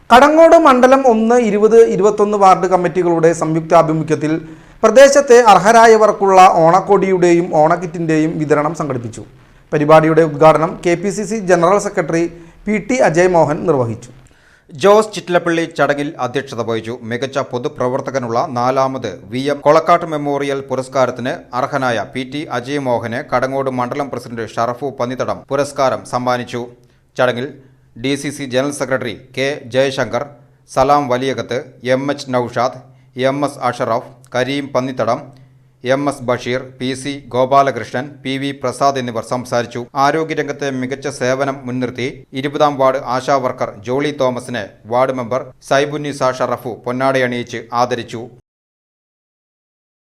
കടങ്ങോട് മണ്ഡലം 1, 20, 21 വാർഡ് കമ്മിറ്റികളുടെ സംയുക്താഭിമുഖ്യത്തിൽ പ്രദേശത്തെ അർഹരായവർക്കുള്ള ഓണക്കോടിയുടെയും ഓണക്കിറ്റിന്റെയും വിതരണം സംഘടിപ്പിച്ചു. പരിപാടിയുടെ ഉദ്ഘാടനം KPCC general secretary PT Ajay Mohan നിർവഹിച്ചു. ജോസ് ചിറ്റിലപ്പള്ളി ചടങ്ങിൽ അധ്യക്ഷത വഹിച്ചു. മികച്ച പൊതുപ്രവർത്തകനുള്ള 4ാമത് VM കൊളക്കാട്ട് മെമ്മോറിയൽ പുരസ്കാരത്തിന് അർഹനായ PT അജയ് മോഹന് കടങ്ങോട് മണ്ഡലം പ്രസിഡന്റ് ഷറഫു പന്നിത്തടം പുരസ്കാരം സമ്മാനിച്ചു. ചടങ്ങിൽ DCC general secretary K Jayasankar, Salam Valiyakath, MH Noushad, MS Ashraf, Karim Pannithadam, MS Basheer, PC Gopalakrishnan, PV Prasad എന്നിവർ സംസാരിച്ചു. ആരോഗ്യരംഗത്തെ മികച്ച സേവനം മുൻനിർത്തി 20ാം വാർഡ് ആശാ വർക്കർ ജോളി തോമസിനെ വാർഡ് മെമ്പർ സൈബുന്നിസ ഷറഫു പൊന്നാടയണിയിച്ച് ആദരിച്ചു.